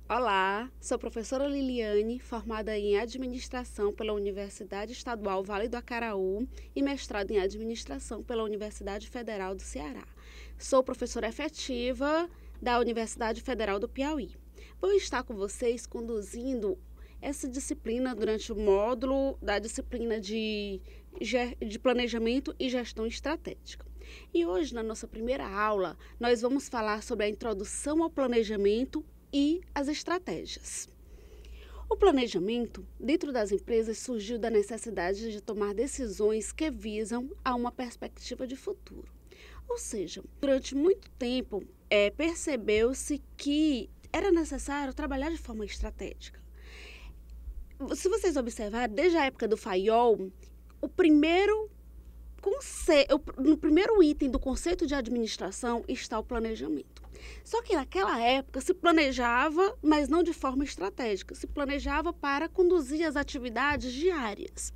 Olá, sou professora Liliane, formada em Administração pela Universidade Estadual Vale do Acaraú e mestrado em Administração pela Universidade Federal do Ceará. Sou professora efetiva da Universidade Federal do Piauí. Vou estar com vocês conduzindo essa disciplina durante o módulo da disciplina de Planejamento e Gestão Estratégica. E hoje, na nossa primeira aula, nós vamos falar sobre a introdução ao planejamento e as estratégias. O planejamento, dentro das empresas, surgiu da necessidade de tomar decisões que visam a uma perspectiva de futuro. Ou seja, durante muito tempo, percebeu-se que era necessário trabalhar de forma estratégica. Se vocês observarem, desde a época do Fayol, no primeiro item do conceito de administração está o planejamento. Só que naquela época se planejava, mas não de forma estratégica, se planejava para conduzir as atividades diárias.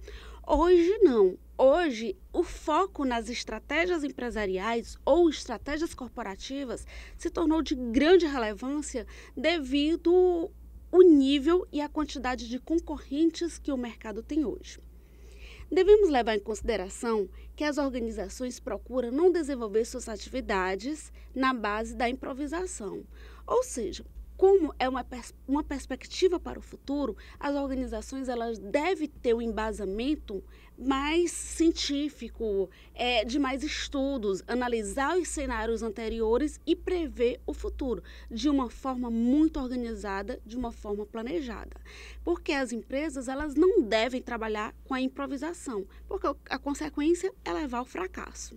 Hoje não. Hoje o foco nas estratégias empresariais ou estratégias corporativas se tornou de grande relevância devido ao nível e a quantidade de concorrentes que o mercado tem hoje. Devemos levar em consideração que as organizações procuram não desenvolver suas atividades na base da improvisação. Ou seja, como é uma perspectiva para o futuro, as organizações elas devem ter um embasamento mais científico, de mais estudos, analisar os cenários anteriores e prever o futuro de uma forma muito organizada, de uma forma planejada. Porque as empresas elas não devem trabalhar com a improvisação, porque a consequência é levar ao fracasso.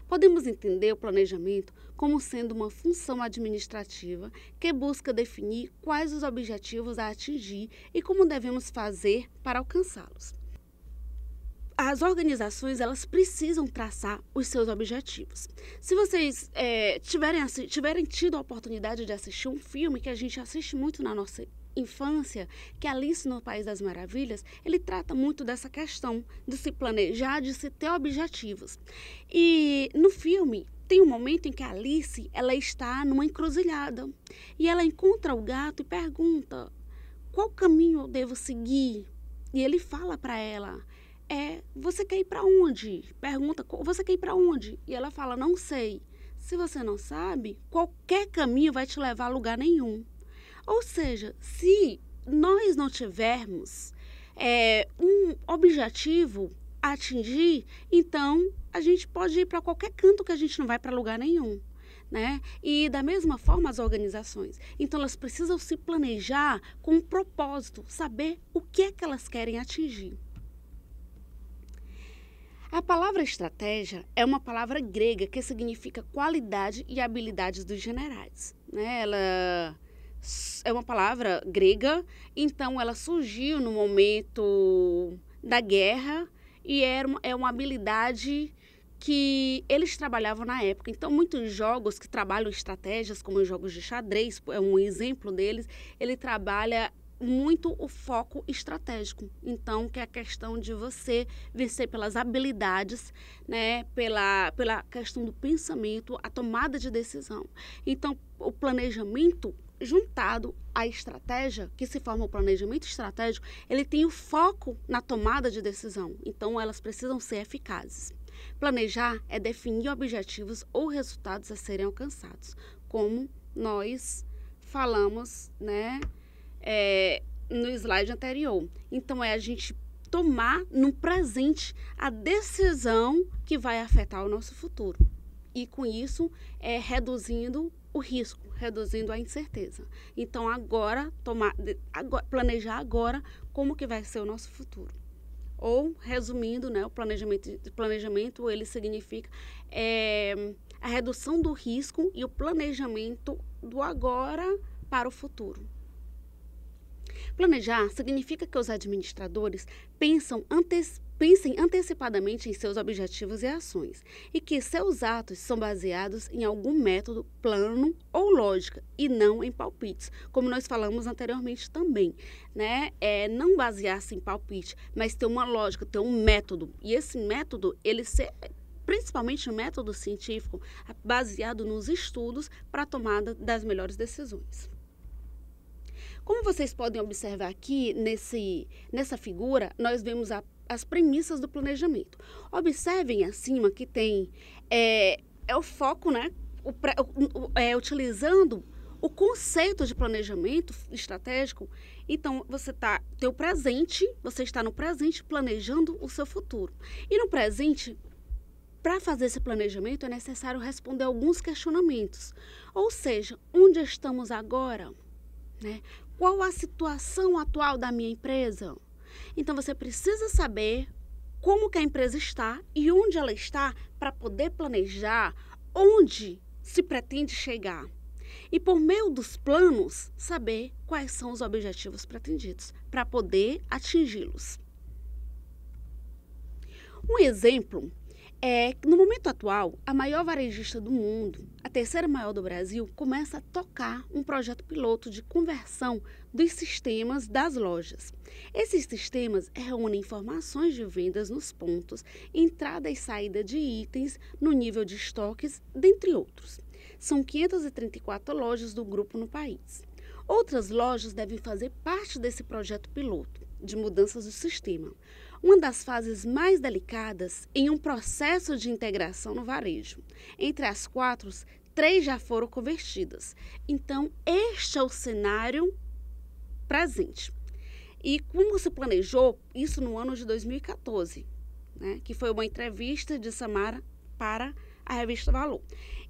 Podemos entender o planejamento como sendo uma função administrativa que busca definir quais os objetivos a atingir e como devemos fazer para alcançá-los. As organizações elas precisam traçar os seus objetivos. Se vocês tiverem tido a oportunidade de assistir um filme que a gente assiste muito na nossa infância, que é Alice no País das Maravilhas, ele trata muito dessa questão de se planejar, de se ter objetivos. E no filme tem um momento em que a Alice ela está numa encruzilhada e ela encontra o gato e pergunta: qual caminho eu devo seguir? E ele fala para ela: você quer ir para onde? Pergunta: você quer ir para onde? E ela fala: não sei. Se você não sabe, qualquer caminho vai te levar a lugar nenhum. Ou seja, se nós não tivermos um objetivo a atingir, então a gente pode ir para qualquer canto que a gente não vai para lugar nenhum, né? E da mesma forma as organizações. Então elas precisam se planejar com um propósito, saber o que é que elas querem atingir. A palavra estratégia é uma palavra grega que significa qualidade e habilidades dos generais, né? Ela é uma palavra grega, então ela surgiu no momento da guerra e é uma habilidade que eles trabalhavam na época. Então, muitos jogos que trabalham estratégias, como os jogos de xadrez, é um exemplo deles, ele trabalha muito o foco estratégico. Então, que é a questão de você vencer pelas habilidades, né, pela questão do pensamento, a tomada de decisão. Então, o planejamento juntado à estratégia, que se forma o planejamento estratégico, ele tem o foco na tomada de decisão. Então, elas precisam ser eficazes. Planejar é definir objetivos ou resultados a serem alcançados, como nós falamos, né, no slide anterior. Então, é a gente tomar no presente a decisão que vai afetar o nosso futuro. E, com isso, reduzindo o risco, reduzindo a incerteza. Então, planejar agora como que vai ser o nosso futuro. Ou, resumindo, né, o planejamento ele significa a redução do risco e o planejamento do agora para o futuro. Planejar significa que os administradores pensem antecipadamente em seus objetivos e ações e que seus atos são baseados em algum método, plano ou lógica e não em palpites, como nós falamos anteriormente também, né? Não basear-se em palpite, mas ter uma lógica, ter um método, e esse método ele ser principalmente o método científico, baseado nos estudos para a tomada das melhores decisões. Como vocês podem observar aqui nessa figura, nós vemos as premissas do planejamento. Observem acima que tem o foco, né? Utilizando o conceito de planejamento estratégico. Então, tem o presente, você está no presente planejando o seu futuro. E no presente, para fazer esse planejamento, é necessário responder alguns questionamentos. Ou seja, onde estamos agora? Né? Qual a situação atual da minha empresa? Então, você precisa saber como que a empresa está e onde ela está para poder planejar onde se pretende chegar. E, por meio dos planos, saber quais são os objetivos pretendidos para poder atingi-los. Um exemplo é que, no momento atual, a maior varejista do mundo, a terceira maior do Brasil, começa a tocar um projeto piloto de conversão dos sistemas das lojas. Esses sistemas reúnem informações de vendas nos pontos, entrada e saída de itens, no nível de estoques, dentre outros. São 534 lojas do grupo no país. Outras lojas devem fazer parte desse projeto piloto de mudanças do sistema. Uma das fases mais delicadas em um processo de integração no varejo. Entre as 4, 3 já foram convertidas. Então, este é o cenário presente. E como se planejou isso no ano de 2014, né, que foi uma entrevista de Samara para a revista Valor.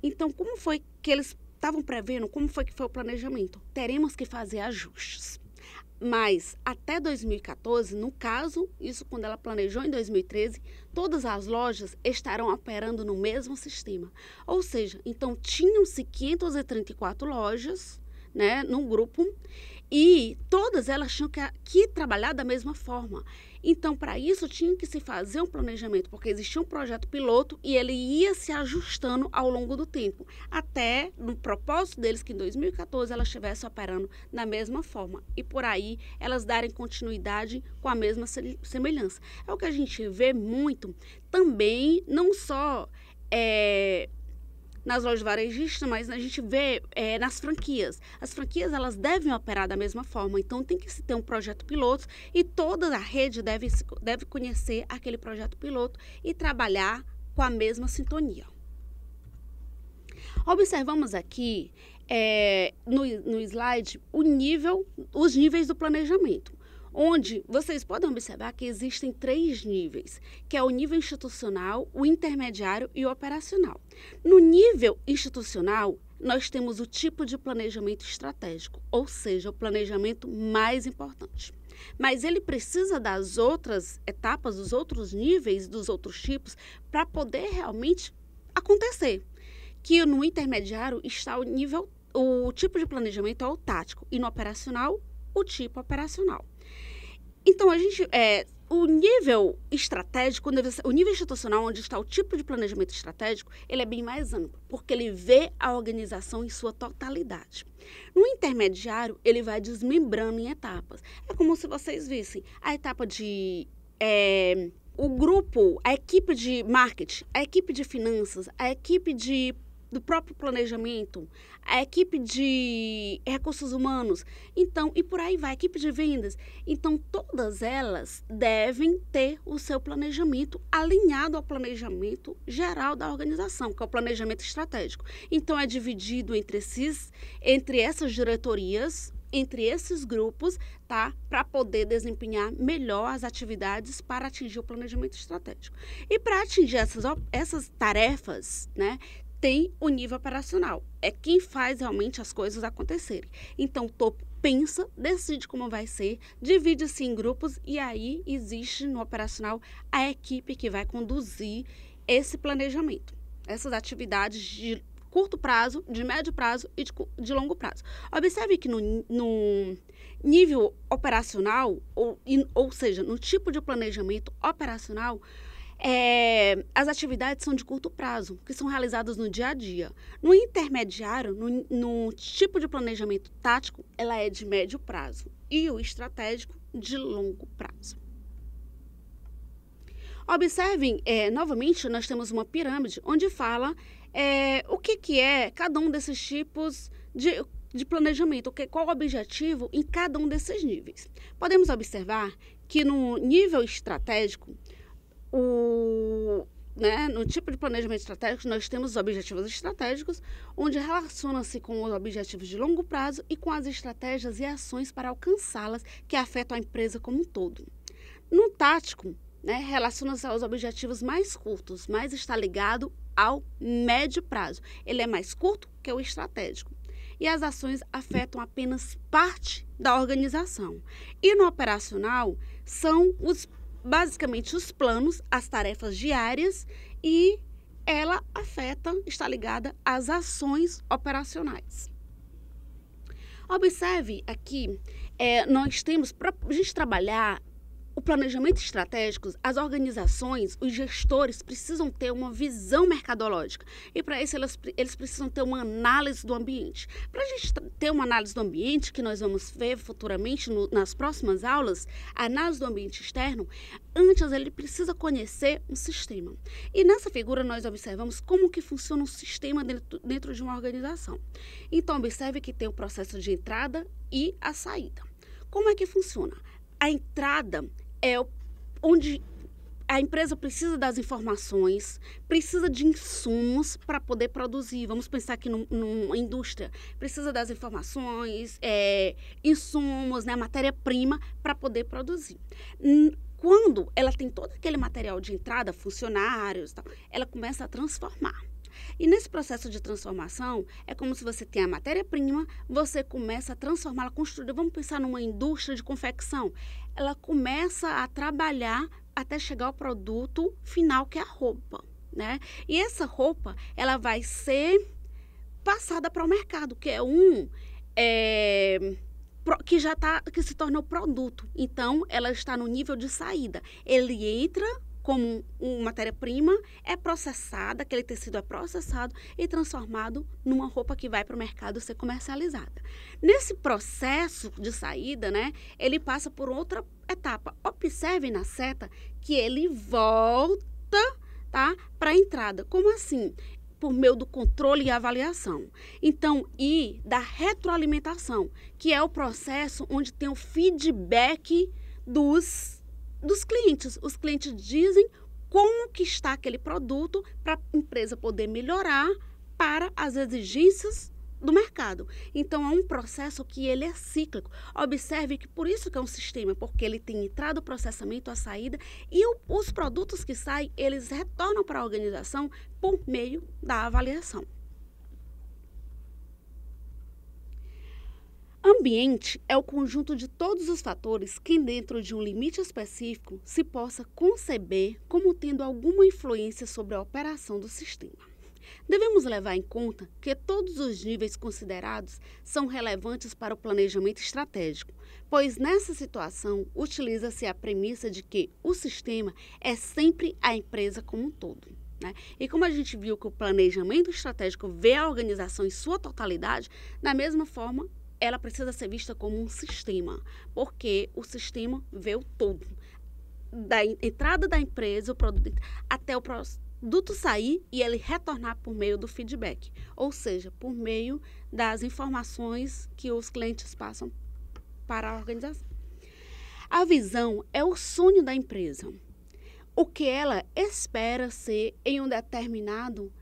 Então, como foi que eles estavam prevendo, como foi que foi o planejamento? Teremos que fazer ajustes. Mas até 2014, no caso, isso quando ela planejou em 2013, todas as lojas estarão operando no mesmo sistema. Ou seja, então tinham-se 534 lojas, né, no grupo, e todas elas tinham que trabalhar da mesma forma. Então, para isso, tinha que se fazer um planejamento, porque existia um projeto piloto e ele ia se ajustando ao longo do tempo, até no propósito deles que em 2014 elas estivessem operando da mesma forma e por aí elas darem continuidade com a mesma semelhança. É o que a gente vê muito também, não só nas lojas varejistas, mas a gente vê nas franquias. As franquias, elas devem operar da mesma forma, então tem que se ter um projeto piloto e toda a rede deve conhecer aquele projeto piloto e trabalhar com a mesma sintonia. Observamos aqui no slide os níveis do planejamento, onde vocês podem observar que existem 3 níveis, que é o nível institucional, o intermediário e o operacional. No nível institucional, nós temos o tipo de planejamento estratégico, ou seja, o planejamento mais importante. Mas ele precisa das outras etapas, dos outros níveis, dos outros tipos, para poder realmente acontecer. Que no intermediário está o tipo de planejamento é o tático, e no operacional, o tipo operacional. Então, o nível estratégico, o nível institucional, onde está o tipo de planejamento estratégico, ele é bem mais amplo, porque ele vê a organização em sua totalidade. No intermediário, ele vai desmembrando em etapas. É como se vocês vissem a etapa o grupo, a equipe de marketing, a equipe de finanças, a equipe do próprio planejamento, a equipe de recursos humanos, então, e por aí vai, a equipe de vendas. Então, todas elas devem ter o seu planejamento alinhado ao planejamento geral da organização, que é o planejamento estratégico. Então, é dividido entre essas diretorias, entre esses grupos, tá? Para poder desempenhar melhor as atividades para atingir o planejamento estratégico. E para atingir essas tarefas, né? Tem o nível operacional, é quem faz realmente as coisas acontecerem. Então, o topo pensa, decide como vai ser, divide-se em grupos e aí existe no operacional a equipe que vai conduzir esse planejamento, essas atividades de curto prazo, de médio prazo e de longo prazo. Observe que no nível operacional, ou seja, no tipo de planejamento operacional, as atividades são de curto prazo, que são realizadas no dia a dia. No intermediário, no tipo de planejamento tático, ela é de médio prazo e o estratégico de longo prazo. Observem, novamente, nós temos uma pirâmide onde fala o que é cada um desses tipos de planejamento, qual o objetivo em cada um desses níveis. Podemos observar que no nível estratégico, no tipo de planejamento estratégico, nós temos os objetivos estratégicos, onde relaciona-se com os objetivos de longo prazo e com as estratégias e ações para alcançá-las que afetam a empresa como um todo. No tático, relaciona-se aos objetivos mais curtos, mas está ligado ao médio prazo. Ele é mais curto que o estratégico. E as ações afetam apenas parte da organização. E no operacional, são basicamente os planos, as tarefas diárias, e ela está ligada às ações operacionais. Observe aqui, nós temos, para a gente trabalhar o planejamento estratégico, as organizações, os gestores precisam ter uma visão mercadológica. E para isso eles precisam ter uma análise do ambiente. Para a gente ter uma análise do ambiente, que nós vamos ver futuramente nas próximas aulas, a análise do ambiente externo, antes ele precisa conhecer um sistema. E nessa figura nós observamos como que funciona um sistema dentro de uma organização. Então observe que tem o processo de entrada e a saída. Como é que funciona? A entrada é onde a empresa precisa das informações, precisa de insumos para poder produzir. Vamos pensar aqui numa indústria. Precisa das informações, insumos, matéria-prima para poder produzir. Quando ela tem todo aquele material de entrada, funcionários, tal, ela começa a transformar. E nesse processo de transformação, é como se você tem a matéria-prima, você começa a transformá-la, construir. Vamos pensar numa indústria de confecção. Ela começa a trabalhar até chegar ao produto final, que é a roupa, E essa roupa, ela vai ser passada para o mercado, que é que se torna o produto. Então, ela está no nível de saída. Ele entra como uma matéria-prima, é processada, aquele tecido é processado e transformado numa roupa que vai para o mercado ser comercializada. Nesse processo de saída, ele passa por outra etapa. Observe na seta que ele volta, para a entrada. Como assim? Por meio do controle e avaliação. Então, e da retroalimentação, que é o processo onde tem o feedback dos clientes. Os clientes dizem como que está aquele produto para a empresa poder melhorar para as exigências do mercado. Então, é um processo que ele é cíclico. Observe que por isso que é um sistema, porque ele tem entrada, o processamento, a saída, e os produtos que saem, eles retornam para a organização por meio da avaliação. Ambiente é o conjunto de todos os fatores que, dentro de um limite específico, se possa conceber como tendo alguma influência sobre a operação do sistema. Devemos levar em conta que todos os níveis considerados são relevantes para o planejamento estratégico, pois nessa situação utiliza-se a premissa de que o sistema é sempre a empresa como um todo. E como a gente viu que o planejamento estratégico vê a organização em sua totalidade, da mesma forma, ela precisa ser vista como um sistema, porque o sistema vê o todo. Da entrada da empresa, o produto, até o produto sair e ele retornar por meio do feedback, ou seja, por meio das informações que os clientes passam para a organização. A visão é o sonho da empresa, o que ela espera ser em um determinado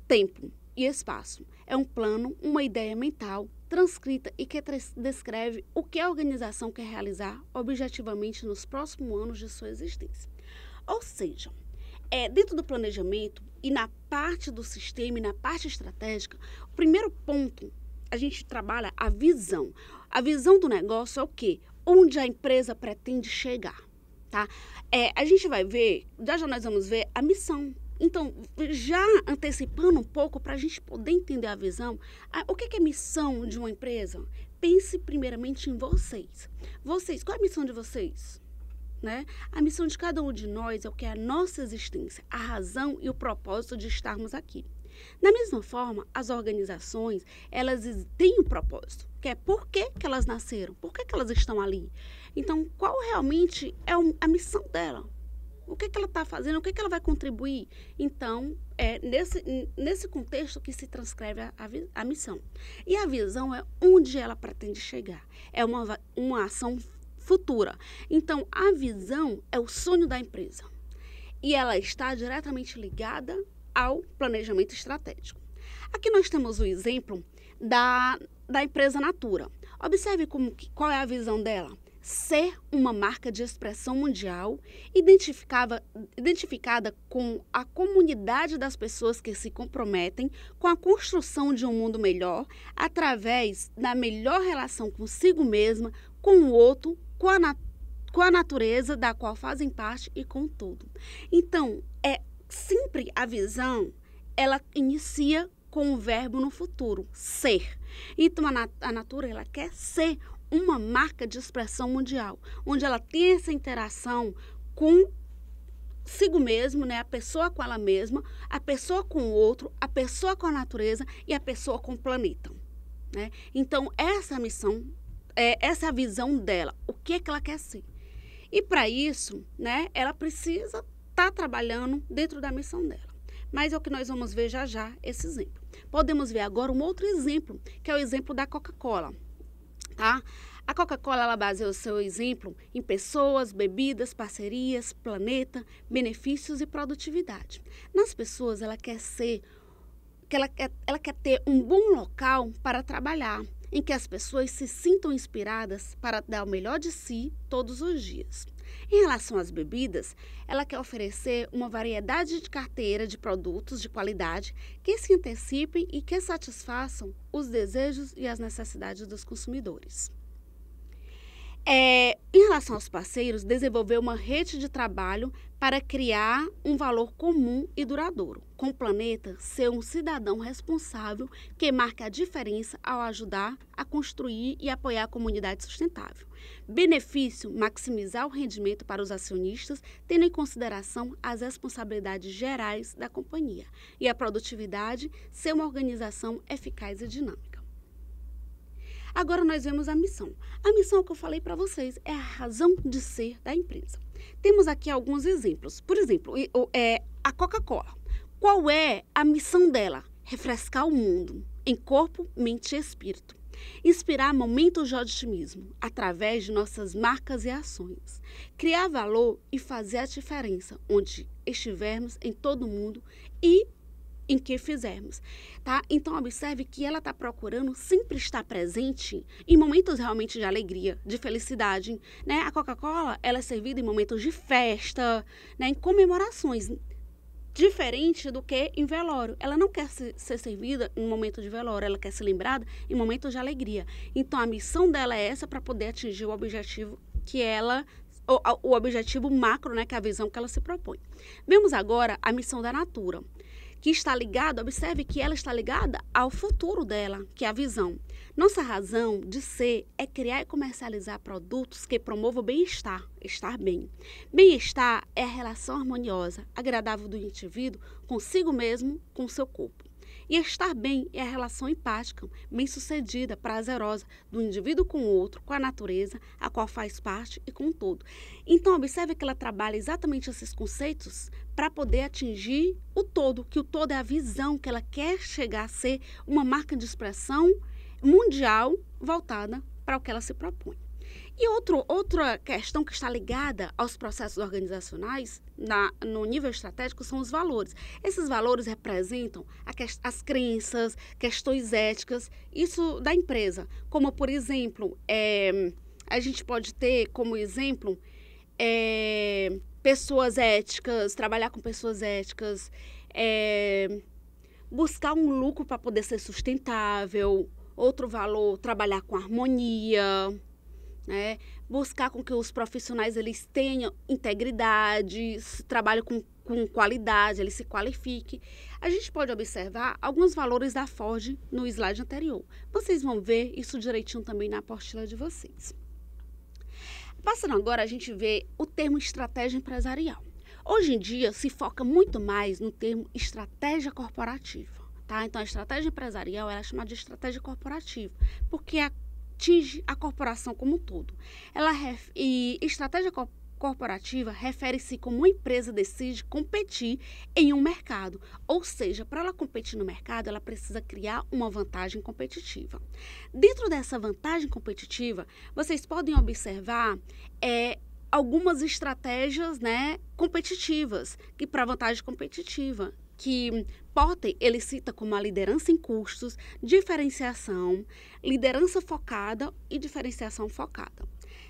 tempo e espaço. É um plano, uma ideia mental transcrita e que descreve o que a organização quer realizar objetivamente nos próximos anos de sua existência. Ou seja, dentro do planejamento e na parte do sistema e na parte estratégica, o primeiro ponto, a gente trabalha a visão. A visão do negócio é o quê? Onde a empresa pretende chegar, tá? A gente vai ver, já nós vamos ver a missão. Então, já antecipando um pouco para a gente poder entender a visão, o que é missão de uma empresa? Pense primeiramente em vocês. Qual é a missão de vocês? A missão de cada um de nós é o que é a nossa existência, a razão e o propósito de estarmos aqui. Da mesma forma, as organizações, elas têm um propósito, que é por que elas nasceram, por que elas estão ali. Então, qual realmente é a missão dela? O que ela está fazendo? O que ela vai contribuir? Então, é nesse contexto que se transcreve a missão. E a visão é onde ela pretende chegar. É uma ação futura. Então, a visão é o sonho da empresa. E ela está diretamente ligada ao planejamento estratégico. Aqui nós temos o exemplo da empresa Natura. Observe qual é a visão dela. Ser uma marca de expressão mundial, identificada com a comunidade das pessoas que se comprometem com a construção de um mundo melhor, através da melhor relação consigo mesma, com o outro, com a natureza da qual fazem parte e com tudo. Então, sempre a visão, ela inicia com o verbo no futuro, ser. Então, a Natura, ela quer ser uma marca de expressão mundial, onde ela tem essa interação consigo mesmo, né? A pessoa com ela mesma, a pessoa com o outro, a pessoa com a natureza e a pessoa com o planeta, né? Então, essa missão, essa é a visão dela, o que é que ela quer ser. E para isso, né, ela precisa estar trabalhando dentro da missão dela. Mas é o que nós vamos ver já, esse exemplo. Podemos ver agora um outro exemplo, que é o exemplo da Coca-Cola. Tá? A Coca-Cola, ela baseia o seu exemplo em pessoas, bebidas, parcerias, planeta, benefícios e produtividade. Nas pessoas, ela quer ter um bom local para trabalhar, em que as pessoas se sintam inspiradas para dar o melhor de si todos os dias. Em relação às bebidas, ela quer oferecer uma variedade de carteira de produtos de qualidade que se antecipem e que satisfaçam os desejos e as necessidades dos consumidores. Em relação aos parceiros, desenvolver uma rede de trabalho para criar um valor comum e duradouro. Com o planeta, ser um cidadão responsável que marca a diferença ao ajudar a construir e apoiar a comunidade sustentável. Benefício, maximizar o rendimento para os acionistas, tendo em consideração as responsabilidades gerais da companhia. E a produtividade, ser uma organização eficaz e dinâmica. Agora nós vemos a missão. A missão que eu falei para vocês é a razão de ser da empresa. Temos aqui alguns exemplos. Por exemplo, a Coca-Cola. Qual é a missão dela? Refrescar o mundo em corpo, mente e espírito. Inspirar momentos de otimismo através de nossas marcas e ações. Criar valor e fazer a diferença onde estivermos em todo o mundo e em que fizermos, tá? Então, observe que ela está procurando sempre estar presente em momentos realmente de alegria, de felicidade, né? A Coca-Cola, ela é servida em momentos de festa, né? Em comemorações, diferente do que em velório. Ela não quer ser servida em um momento de velório, ela quer ser lembrada em momentos de alegria. Então, a missão dela é essa para poder atingir o objetivo que ela... O objetivo macro, né? Que é a visão que ela se propõe. Vemos agora a missão da Natura, que está ligada, observe que ela está ligada ao futuro dela, que é a visão. Nossa razão de ser é criar e comercializar produtos que promovam o bem-estar, estar bem. Bem-estar é a relação harmoniosa, agradável do indivíduo consigo mesmo, com o seu corpo. E estar bem é a relação empática, bem-sucedida, prazerosa do indivíduo com o outro, com a natureza, a qual faz parte e com o todo. Então, observe que ela trabalha exatamente esses conceitos para poder atingir o todo, que o todo é a visão que ela quer chegar a ser uma marca de expressão mundial voltada para o que ela se propõe. E outra questão que está ligada aos processos organizacionais no nível estratégico são os valores. Esses valores representam as crenças, questões éticas, isso da empresa. Como, por exemplo, a gente pode ter como exemplo pessoas éticas, trabalhar com pessoas éticas, buscar um lucro para poder ser sustentável. Outro valor, trabalhar com harmonia, né? Buscar com que os profissionais eles tenham integridade, trabalhem com qualidade, eles se qualifiquem. A gente pode observar alguns valores da Ford no slide anterior. Vocês vão ver isso direitinho também na apostila de vocês. Passando agora, a gente vê o termo estratégia empresarial. Hoje em dia, se foca muito mais no termo estratégia corporativa. Tá? Então, a estratégia empresarial ela é chamada de estratégia corporativa, porque atinge a corporação como um todo. E estratégia corporativa refere-se como uma empresa decide competir em um mercado. Ou seja, para ela competir no mercado, ela precisa criar uma vantagem competitiva. Dentro dessa vantagem competitiva, vocês podem observar algumas estratégias, né, competitivas, que para vantagem competitiva, que Porter, ele cita como a liderança em custos, diferenciação, liderança focada e diferenciação focada,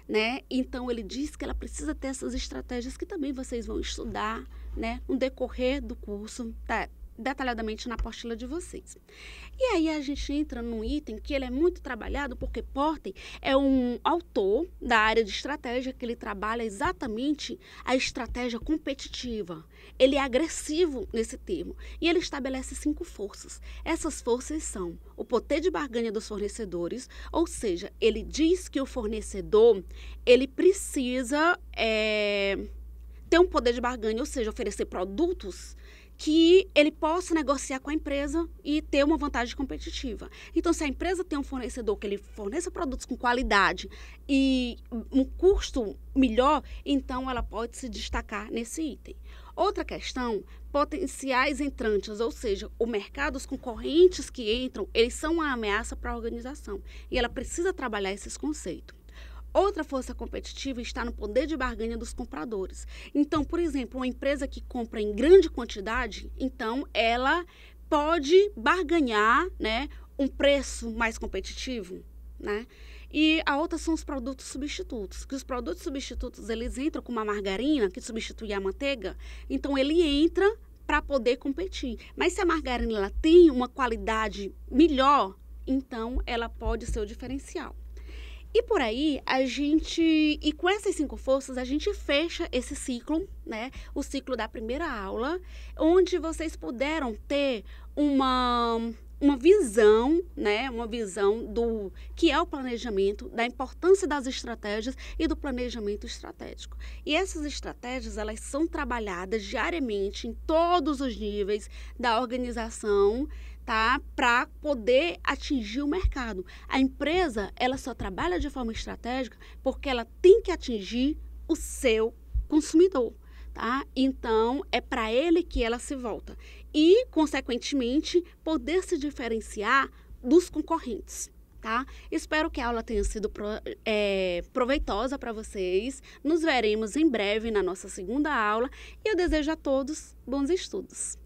né? Então, ele diz que ela precisa ter essas estratégias que também vocês vão estudar, né, no decorrer do curso, tá? Detalhadamente na apostila de vocês. E aí a gente entra num item que ele é muito trabalhado, porque Porter é um autor da área de estratégia, que ele trabalha exatamente a estratégia competitiva. Ele é agressivo nesse termo e ele estabelece 5 forças. Essas forças são o poder de barganha dos fornecedores, ou seja, ele diz que o fornecedor ele precisa ter um poder de barganha, ou seja, oferecer produtos que ele possa negociar com a empresa e ter uma vantagem competitiva. Então, se a empresa tem um fornecedor que ele forneça produtos com qualidade e um custo melhor, então ela pode se destacar nesse item. Outra questão, potenciais entrantes, ou seja, o mercado, os concorrentes que entram, eles são uma ameaça para a organização e ela precisa trabalhar esses conceitos. Outra força competitiva está no poder de barganha dos compradores. Então, por exemplo, uma empresa que compra em grande quantidade, então ela pode barganhar, né, um preço mais competitivo, né? E a outra são os produtos substitutos, que os produtos substitutos eles entram com uma margarina que substitui a manteiga, então ele entra para poder competir. Mas se a margarina ela tem uma qualidade melhor, então ela pode ser o diferencial. E por aí, e com essas 5 forças, a gente fecha esse ciclo, né? O ciclo da primeira aula, onde vocês puderam ter uma visão, né? Uma visão do que é o planejamento, da importância das estratégias e do planejamento estratégico. E essas estratégias, elas são trabalhadas diariamente em todos os níveis da organização, tá? Para poder atingir o mercado. A empresa, ela só trabalha de forma estratégica porque ela tem que atingir o seu consumidor, tá? Então, é para ele que ela se volta. E, consequentemente, poder se diferenciar dos concorrentes, tá? Espero que a aula tenha sido proveitosa para vocês. Nos veremos em breve na nossa segunda aula e eu desejo a todos bons estudos.